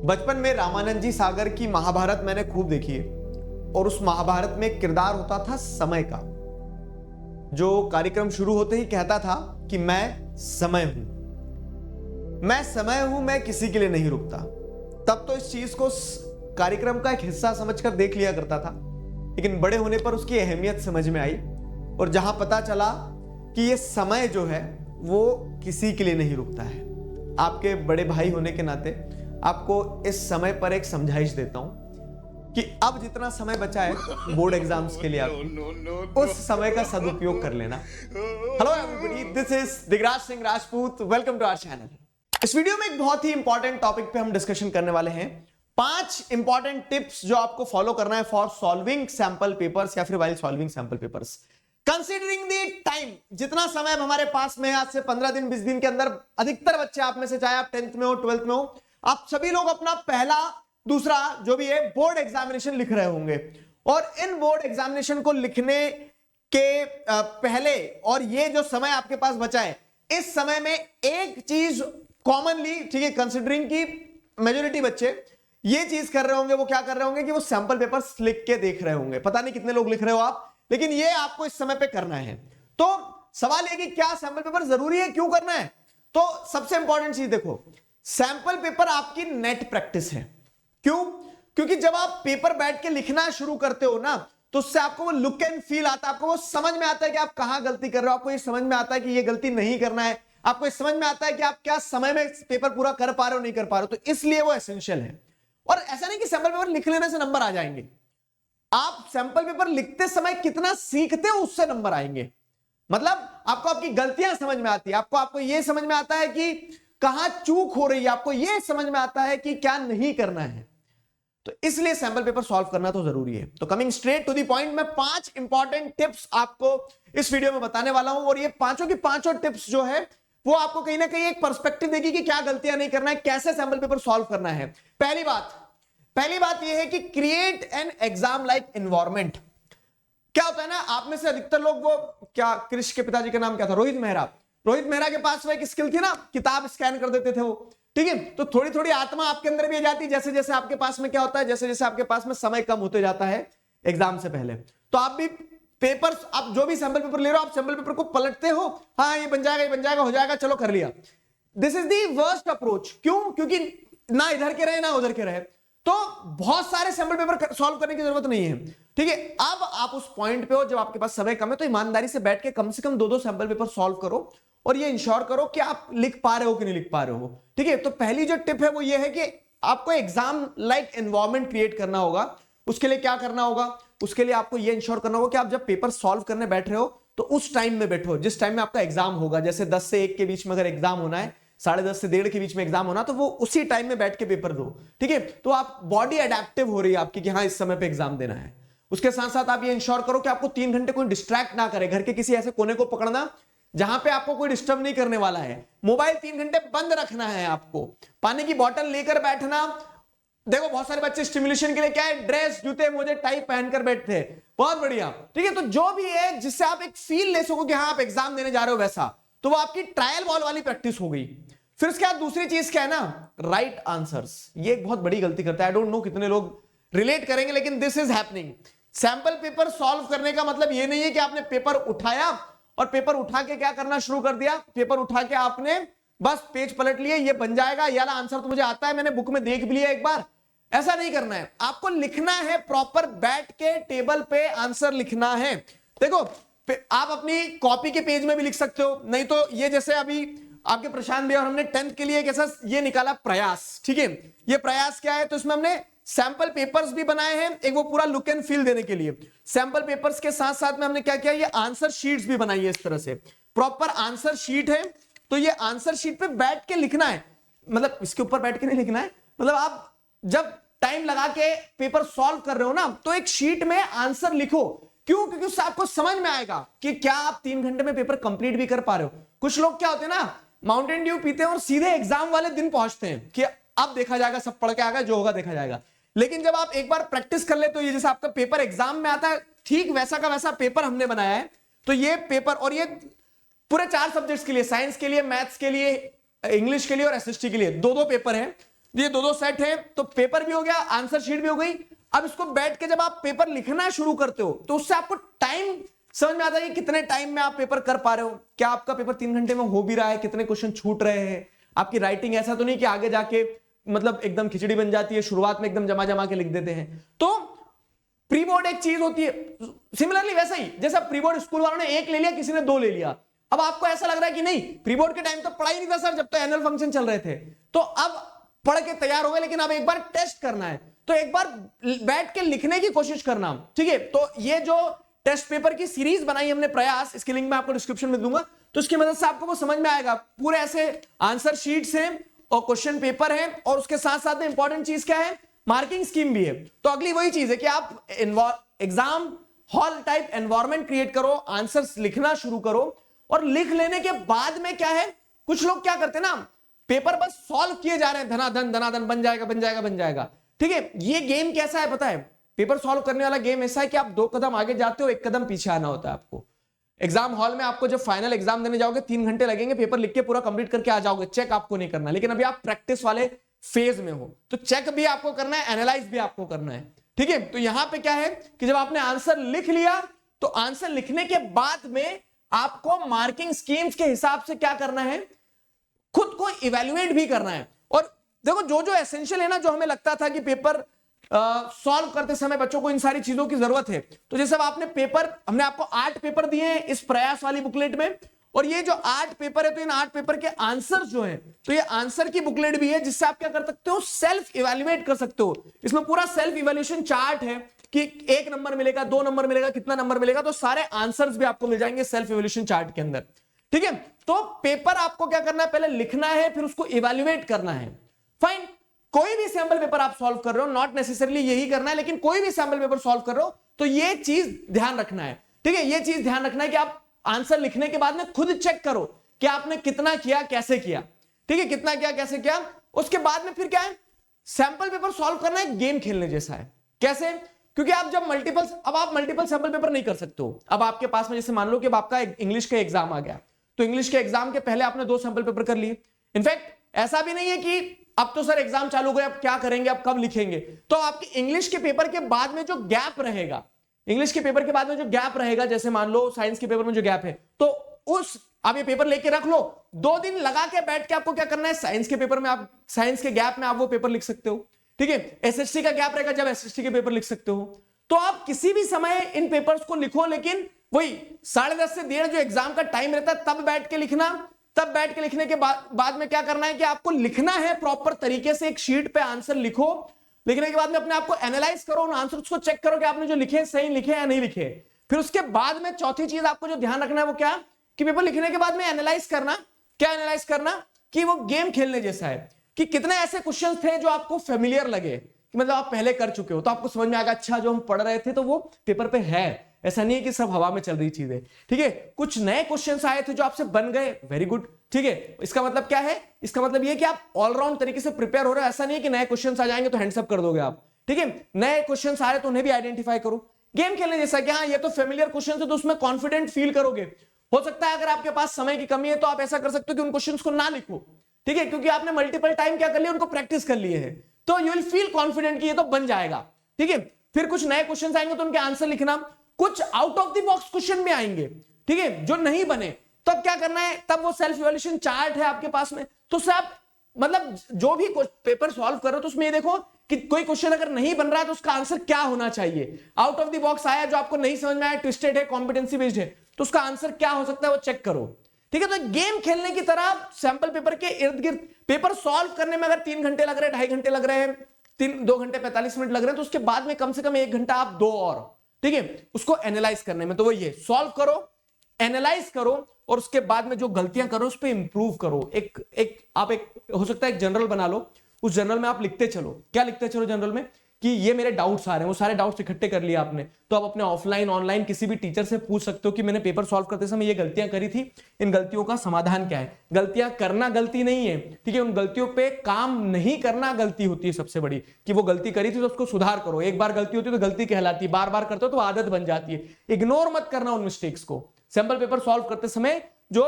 बचपन में रामानंद जी सागर की महाभारत मैंने खूब देखी है और उस महाभारत में एक किरदार होता था समय का, जो कार्यक्रम शुरू होते ही कहता था कि मैं समय हूं, मैं समय हूं, मैं किसी के लिए नहीं रुकता। तब तो इस चीज को कार्यक्रम का एक हिस्सा समझकर देख लिया करता था, लेकिन बड़े होने पर उसकी अहमियत समझ में आई और जहां पता चला कि ये समय जो है वो किसी के लिए नहीं रुकता है। आपके बड़े भाई होने के नाते आपको इस समय पर एक समझाइश देता हूं कि अब जितना समय बचा है बोर्ड एग्जाम्स के लिए आपको उस समय का सदुपयोग कर लेना। Hello everybody, this is Digraj Singh Rajput, welcome to our channel. इस वीडियो में एक बहुत ही इंपॉर्टेंट टॉपिक पे हम डिस्कशन करने वाले हैं। 5 इंपॉर्टेंट टिप्स जो आपको फॉलो करना है फॉर सॉल्विंग सैंपल पेपर्स या फिर while solving sample papers. Considering the time, जितना समय अब हमारे पास में आज से 15 दिन 20 दिन के अंदर अधिकतर बच्चे आप में से, चाहे आप 10th में हो 12th में हो, आप सभी लोग अपना पहला दूसरा जो भी है बोर्ड एग्जामिनेशन लिख रहे होंगे और इन बोर्ड एग्जामिनेशन को लिखने के पहले और ये जो समय आपके पास बचा है, इस समय में एक चीज कॉमनली, ठीक है, कंसीडरिंग की मेजॉरिटी बच्चे ये चीज कर रहे होंगे, वो क्या कर रहे होंगे कि वो सैंपल पेपर्स लिख के देख रहे होंगे। पता नहीं कितने लोग लिख रहे हो आप, लेकिन ये आपको इस समय पे करना है। तो सवाल ये कि क्या सैंपल पेपर जरूरी है, क्यों करना है? तो सबसे इंपॉर्टेंट चीज देखो, सैंपल पेपर आपकी नेट प्रैक्टिस है। क्यों? क्योंकि जब आप पेपर बैठ के लिखना शुरू करते हो ना, तो उससे आपको वो लुक एंड फील आता है, आपको वो समझ में आता है कि आप कहां गलती कर रहे हो, आपको ये समझ में आता है कि ये गलती नहीं करना है, आपको ये समझ में आता है कि आप क्या समय में पेपर पूरा कर पा रहे हो नहीं कर पा रहे हो। तो इसलिए वो एसेंशियल है। और ऐसा नहीं कि सैंपल पेपर लिख लेने से नंबर आ जाएंगे, आप सैंपल पेपर लिखते समय कितना सीखते हो उससे नंबर आएंगे। मतलब आपको आपकी गलतियां समझ में आती है, आपको ये समझ में आता है कि कहां चूक हो रही है, आपको ये समझ में आता है कि क्या नहीं करना है। तो इसलिए सैंपल पेपर सॉल्व करना तो जरूरी है। तो coming straight to the point, मैं 5 इंपॉर्टेंट टिप्स आपको इस वीडियो में बताने वाला हूं और ये पांचों की पांचों टिप्स जो है वो आपको कहीं ना कहीं एक पर्सपेक्टिव देगी कि क्या गलतियां नहीं करना है, कैसे सैंपल पेपर सॉल्व करना है। पहली बात यह है कि create an exam like environment. क्या होता है ना, आप में से अधिकतर लोग, वो क्या कृष के पिताजी का नाम क्या था, रोहित मेहरा के पास वो एक स्किल थी ना, किताब स्कैन कर देते थे वो, ठीक है। तो थोड़ी थोड़ी आत्मा आपके अंदर भी आ जाती है, जैसे जैसे आपके पास में क्या होता है, जैसे जैसे आपके पास में समय कम होते जाता है एग्जाम से पहले, तो आप भी पेपर, आप जो भी सैंपल पेपर ले रहे हो, आप सैंपल पेपर को पलटते हो, हाँ ये बन जाएगा, हो जाएगा, चलो कर लिया। This is the worst approach. क्यों? क्योंकि ना इधर के रहे ना उधर के रहे, तो बहुत सारे सैंपल पेपर सॉल्व करने की जरूरत नहीं है, ठीक है। अब आप उस पॉइंट पे हो जब आपके पास समय कम है, तो ईमानदारी से बैठ के कम से कम 2-2 सैंपल पेपर सॉल्व करो और ये इंश्योर करो कि आप लिख पा रहे हो कि नहीं लिख पा रहे हो, ठीक है। तो पहली जो टिप है वो ये है कि आपको एग्जाम लाइक एनवायरनमेंट क्रिएट करना होगा। उसके लिए क्या करना होगा? उसके लिए आपको ये इंश्योर करना होगा कि आप जब पेपर सॉल्व करने बैठ रहे हो तो उस टाइम में बैठो जिस टाइम में आपका एग्जाम होगा। जैसे 10 से 1 के बीच में अगर एग्जाम होना है, 10:30 से 1:30 के बीच में एग्जाम होना, तो वो उसी टाइम में बैठ के पेपर दो, ठीक है। तो आप बॉडी अडेप्टिव हो रही है आपकी कि हाँ इस समय पे एग्जाम देना है। उसके साथ साथ आप ये इंश्योर करो कि आपको 3 घंटे कोई डिस्ट्रैक्ट ना करे। घर के किसी ऐसे कोने को पकड़ना जहां पे आपको कोई डिस्टर्ब नहीं करने वाला है। मोबाइल 3 घंटे बंद रखना है आपको। पानी की बोतल लेकर बैठना। देखो बहुत सारे बच्चे स्टिमुलेशन के लिए क्या है, ड्रेस, जूते, मोजे, टाई पहनकर बैठते हैं, बहुत बढ़िया, ठीक है। तो जो भी है जिससे आप एक फील ले सको कि हाँ आप एग्जाम देने जा रहे हो, वैसा, तो वो आपकी ट्रायल बॉल वाली प्रैक्टिस हो गई। फिर उसके बाद दूसरी चीज क्या है ना, राइट आंसर्स। ये एक बहुत बड़ी गलती करता है। आई डोंट नो कितने लोग रिलेट करेंगे, लेकिन this is happening. Sample paper solve करने का मतलब ये नहीं है कि आपने पेपर उठाया और पेपर उठा के क्या करना शुरू कर दिया, पेपर उठा के आपने बस पेज पलट लिए, ये बन जाएगा, ये वाला आंसर तो मुझे आता है, मैंने बुक में देख भी लिया एक बार। ऐसा नहीं करना है, आपको लिखना है प्रॉपर, बैठ के टेबल पे आंसर लिखना है। देखो आप अपनी कॉपी के पेज में भी लिख सकते हो, नहीं तो ये जैसे अभी आपके प्रशांत भैया और हमने 10th के लिए एक ऐसा ये निकाला प्रयास, ठीक है। ये प्रयास क्या है, तो इसमें हमने सैंपल पेपर्स भी बनाए हैं, एक वो पूरा लुक एंड फील देने के लिए। सैंपल पेपर्स के साथ साथ में हमने क्या किया, ये आंसर शीट्स भी बनाई है। इस तरह से प्रॉपर आंसर शीट है, तो ये आंसर शीट पे बैठ के लिखना है। मतलब इसके ऊपर बैठ के नहीं लिखना है, मतलब आप जब टाइम लगा के पेपर सॉल्व कर रहे हो ना, तो एक शीट में आंसर लिखो। क्यों? क्योंकि उससे आपको समझ में आएगा कि क्या आप 3 घंटे में पेपर कंप्लीट भी कर पा रहे हो। कुछ लोग क्या होते हैं ना, माउंटेन ड्यू पीते हैं और सीधे एग्जाम वाले दिन पहुंचते हैं कि अब देखा जाएगा, सब पढ़ के आएगा, जो होगा देखा जाएगा। लेकिन जब आप एक बार प्रैक्टिस कर ले, तो ये जैसे आपका पेपर एग्जाम में आता है, ठीक वैसा का वैसा पेपर हमने बनाया है। तो ये पेपर, और ये पूरे 4 सब्जेक्ट्स के लिए, साइंस के लिए, मैथ्स के लिए, इंग्लिश के लिए और एसएसटी के लिए 2-2 पेपर है। ये दो दो सेट है, तो पेपर भी हो गया, आंसर शीट भी हो गई। अब इसको बैठ के जब आप पेपर लिखना शुरू करते हो तो उससे आपको टाइम समझ में आता है कि कितने टाइम में आप पेपर कर पा रहे हो, क्या आपका पेपर 3 घंटे में हो भी रहा है, कितने क्वेश्चन छूट रहे हैं, आपकी राइटिंग ऐसा तो नहीं कि आगे जाके मतलब एकदम खिचड़ी बन जाती है, शुरुआत में एकदम जमा जमा के लिख देते हैं। तो प्री बोर्ड एक चीज होती है, सिमिलरली वैसा ही जैसा प्री बोर्ड स्कूल वालों ने 1 ले लिया, किसी ने 2 ले लिया। अब आपको ऐसा लग रहा है कि नहीं, प्री बोर्ड के टाइम तो पढ़ाई नहीं था सर, जब तो एनुअल फंक्शन चल रहे थे, तो अब पढ़ के तैयार हो गए, लेकिन अब एक बार टेस्ट करना है, तो एक बार बैठ के लिखने की कोशिश करना, ठीक है। तो ये जो टेस्ट पेपर की सीरीज बनाई हमने प्रयास, इसकी लिंक मैं आपको डिस्क्रिप्शन में दूंगा, तो इसकी मदद से आपको वो समझ में आएगा। पूरे ऐसे आंसर शीट्स हैं और क्वेश्चन पेपर है, और उसके साथ साथ में इंपॉर्टेंट चीज क्या है, मार्किंग स्कीम भी है। तो अगली वही चीज है कि आप exam hall type environment create करो, आंसर्स लिखना शुरू करो, और लिख लेने के बाद में क्या है, कुछ लोग क्या करते हैं ना, पेपर बस सॉल्व किए जा रहे हैं, धनाधन धनाधन, बन जाएगा बन जाएगा बन जाएगा, ठीक है। ये गेम कैसा है पता है, पेपर सॉल्व करने वाला गेम ऐसा है कि आप 2 कदम आगे जाते हो, 1 कदम पीछे आना होता है आपको। एग्जाम हॉल में आपको जब फाइनल एग्जाम देने जाओगे 3 घंटे लगेंगे, पेपर लिख के पूरा कंप्लीट करके आ जाओगे, चेक आपको नहीं करना। लेकिन अभी आप प्रैक्टिस वाले फेज में हो, तो चेक भी आपको करना है, एनालाइज भी आपको करना है, ठीक है। तो यहां पे क्या है कि जब आपने आंसर लिख लिया, तो आंसर लिखने के बाद में आपको मार्किंग स्कीम्स के हिसाब से क्या करना है, खुद को इवेल्युएट भी करना है। और देखो जो जो एसेंशियल है ना, जो हमें लगता था कि पेपर सॉल्व करते समय बच्चों को इन सारी चीजों की जरूरत है, तो जैसे अब आपने पेपर, हमने आपको 8 पेपर दिए हैं इस प्रयास वाली बुकलेट में, और ये जो 8 पेपर है, तो इन 8 पेपर के आंसर जो हैं, तो ये आंसर की बुकलेट भी है, जिससे आप क्या कर सकते हो, सेल्फ इवेल्युएट कर सकते हो। इसमें पूरा सेल्फ इवेल्युएशन चार्ट है कि 1 नंबर मिलेगा, 2 नंबर मिलेगा, कितना नंबर मिलेगा, तो सारे आंसर्स भी आपको मिल जाएंगे सेल्फ इवेल्युएशन चार्ट के अंदर, ठीक है। तो पेपर आपको क्या करना है, पहले लिखना है, फिर उसको इवेल्युएट करना है। फाइन, कोई भी सैंपल पेपर आप सॉल्व कर रहे हो, नॉट नेसेसरली यही करना है, लेकिन कोई भी सैंपल पेपर सॉल्व कर रहे हो, तो ये चीज ध्यान रखना है, ठीक है। ये चीज ध्यान रखना है कि आप आंसर लिखने के बाद में खुद चेक करो कि आपने कितना किया, कैसे किया, ठीक है, कितना किया, कैसे किया। उसके बाद में फिर क्या है, सैंपल पेपर सॉल्व करना एक गेम खेलने जैसा है। कैसे, क्योंकि आप जब आप मल्टीपल सैंपल पेपर नहीं कर सकते हो। अब आपके पास में जैसे मान लो कि अब आपका इंग्लिश का एग्जाम आ गया, तो इंग्लिश के एग्जाम के पहले आपने 2 सैंपल पेपर कर लिए। इनफैक्ट ऐसा भी नहीं है कि अब तो सर एग्जाम चालू हो गए, अब क्या करेंगे, अब कब लिखेंगे, तो आपके इंग्लिश के पेपर के बाद में जो गैप रहेगा, इंग्लिश के पेपर के बाद में जो गैप रहेगा, जैसे मान लो साइंस के पेपर में जो गैप है, तो उस आप ये पेपर लेके रख लो, 2 दिन लगा के बैठ के आपको क्या करना है, साइंस के पेपर में आप, साइंस के गैप में आप वो पेपर लिख सकते हो, ठीक है। एसएसटी का गैप रहेगा, जब एसएसटी के पेपर लिख सकते हो। तो आप किसी भी समय इन पेपर्स को लिखो, लेकिन वही 10:30 से 1:30 जो एग्जाम का टाइम रहता है, तब बैठ के लिखना। तब बैठ के लिखने के बाद में क्या करना है कि आपको लिखना है प्रॉपर तरीके से, एक शीट पे आंसर लिखो। लिखने के बाद में अपने आप को एनालाइज करो, उन आंसर्स को चेक करो कि आपने जो लिखे सही लिखे या नहीं लिखे। फिर उसके बाद में चौथी चीज आपको जो ध्यान रखना है वो क्या, कि पेपर लिखने के बाद में एनालाइज करना। क्या एनालाइज करना, कि वो गेम खेलने जैसा है, कि कितने ऐसे क्वेश्चन थे जो आपको फेमिलियर लगे, कि मतलब आप पहले कर चुके हो, तो आपको समझ में आएगा अच्छा जो हम पढ़ रहे थे तो वो पेपर पे है, ऐसा नहीं है कि सब हवा में चल रही चीजें, ठीक है। कुछ नए क्वेश्चंस आए थे जो आपसे बन गए, वेरी गुड, ठीक है। इसका मतलब क्या है, इसका मतलब ये कि आप ऑलराउंड तरीके से प्रिपेयर हो रहे हो। ऐसा नहीं है कि नए क्वेश्चंस आ जाएंगे तो हैंड्स अप कर दोगे आप, ठीक है। नए क्वेश्चंस आ रहे तो उन्हें भी आइडेंटिफाई करो। गेम खेलने जैसा कि हाँ ये तो फेमिलियर क्वेश्चन है, तो उसमें कॉन्फिडेंट फील करोगे। हो सकता है अगर आपके पास समय की कमी है तो आप ऐसा कर सकते हो कि उन क्वेश्चंस को ना लिखो, ठीक है, क्योंकि आपने मल्टीपल टाइम क्या कर लिया, उनको प्रैक्टिस कर लिए है, तो यू विल फील कॉन्फिडेंट कि ये तो बन जाएगा, ठीक है। फिर कुछ नए क्वेश्चंस आएंगे तो उनके आंसर लिखना। कुछ out of the box question भी आएंगे, ठीक है, जो नहीं बने, तब क्या करना है, तब वो सेल्फ इवैल्यूएशन चार्ट है आपके पास में, तो उससे आप मतलब जो भी पेपर सॉल्व कर रहे हो तो उसमें ये देखो कि कोई क्वेश्चन अगर नहीं बन रहा है तो उसका आंसर क्या होना चाहिए। आउट ऑफ द बॉक्स आया जो आपको नहीं समझ में आया, ट्विस्टेड है, कॉम्पिटेंसी बेस्ड है, तो उसका आंसर क्या हो सकता है वो चेक करो, ठीक है। तो गेम खेलने की तरह सैंपल पेपर के इर्द गिर्द पेपर सॉल्व करने में अगर 3 घंटे लग रहे हैं, 2.5 घंटे लग रहे हैं, 2 घंटे 45 मिनट लग रहे हैं, तो उसके बाद में कम से कम 1 घंटा आप दो और, ठीक है, उसको एनालाइज करने में। तो वही है, सॉल्व करो, एनालाइज करो, और उसके बाद में जो गलतियां करो उस पर इंप्रूव करो। आप हो सकता है एक जनरल बना लो, उस जनरल में आप लिखते चलो। क्या लिखते चलो जनरल में, कि ये मेरे डाउट्स आ रहे हैं, वो सारे डाउट्स इकट्ठे कर लिए आपने, तो आप अपने ऑफलाइन ऑनलाइन किसी भी टीचर से पूछ सकते हो कि मैंने पेपर सॉल्व करते समय ये गलतियां करी थी, इन गलतियों का समाधान क्या है। गलतियां करना गलती नहीं है, ठीक है, उन गलतियों पे काम नहीं करना गलती होती है सबसे बड़ी, कि वो गलती करी थी तो उसको सुधार करो। एक बार गलती होती है तो गलती कहलाती है, बार बार करते हो तो आदत बन जाती है। इग्नोर मत करना उन मिस्टेक्स को। सैंपल पेपर सॉल्व करते समय जो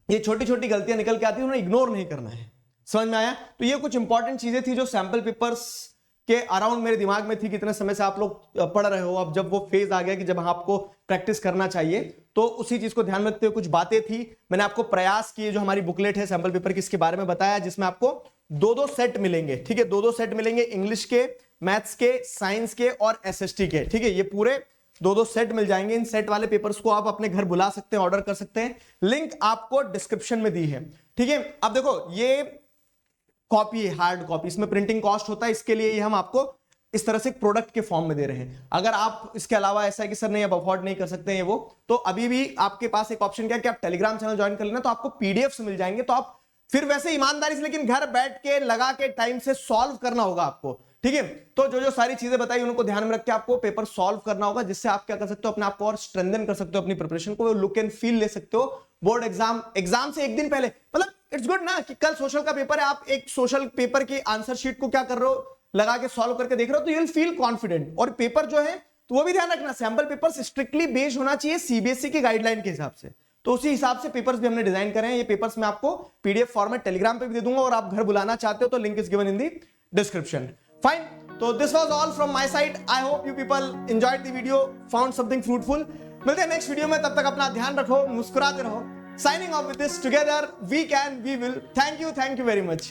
ये छोटी छोटी गलतियां निकल के आती है उन्हें इग्नोर नहीं करना है, समझ में आया? तो ये कुछ इंपॉर्टेंट चीजें थी जो सैंपल पेपर्स के अराउंड मेरे दिमाग में थी। कितने समय से आप लोग पढ़ रहे हो, अब जब वो फेज आ गया कि जब आपको प्रैक्टिस करना चाहिए, तो उसी चीज को ध्यान में रखते हुए कुछ बातें थी। मैंने आपको प्रयास किए, जो हमारी बुकलेट है सैंपल पेपर की, इसके बारे में बताया, जिसमें आपको दो सेट मिलेंगे। ठीक है, दो सेट मिलेंगे, इंग्लिश के, मैथ्स के, साइंस के और एसएसटी के। ठीक है, ये पूरे दो सेट मिल जाएंगे। इन सेट वाले पेपर्स को आप अपने घर बुला सकते हैं, ऑर्डर कर सकते हैं। लिंक आपको डिस्क्रिप्शन में दी है। ठीक है, अब देखो ये कॉपी है, हार्ड कॉपी, इसमें प्रिंटिंग कॉस्ट होता है, इसके लिए ये हम आपको इस तरह से प्रोडक्ट के फॉर्म में दे रहे हैं। अगर आप इसके अलावा ऐसा है कि सर नहीं अब अफोर्ड नहीं कर सकते हैं वो, तो अभी भी आपके पास एक ऑप्शन क्या है कि आप टेलीग्राम चैनल ज्वाइन कर लेना, तो आपको पीडीएफ मिल जाएंगे। तो आप फिर वैसे ईमानदारी से, लेकिन घर बैठ के लगा के टाइम से सॉल्व करना होगा आपको। ठीक है, तो जो सारी चीजें बताई उनको ध्यान में रख के आपको पेपर सॉल्व करना होगा, जिससे आप क्या कर सकते हो, अपने आप को और स्ट्रेंथन कर सकते हो, अपनी प्रिपरेशन को लुक एंड फील ले सकते हो। बोर्ड एग्जाम से एक दिन पहले, मतलब इट्स गुड ना कि कल सोशल का पेपर है, आप एक सोशल पेपर की आंसर शीट को क्या कर रहे हो, लगा के सॉल्व करके देख रहे हो, तो यू विल फील कॉन्फिडेंट। और पेपर जो है, तो वो भी ध्यान रखना, सैंपल पेपर स्ट्रिक्टली बेस्ड होना चाहिए सीबीएसई की गाइडलाइन के हिसाब से। तो उसी हिसाब से पेपर्स भी हमने डिजाइन करे हैं। ये पेपर्स मैं आपको पीडीएफ फॉर्मेट टेलीग्राम पे भी दे दूंगा, और आप घर बुलाना चाहते हो तो link is given in the description. Fine, तो this was all from my side. I hope you people enjoyed the video, found something fruitful. मिलते हैं नेक्स्ट वीडियो में, तब तक अपना ध्यान रखो, मुस्कुराते रहो। Signing off with this, together we can, we will. Thank you very much.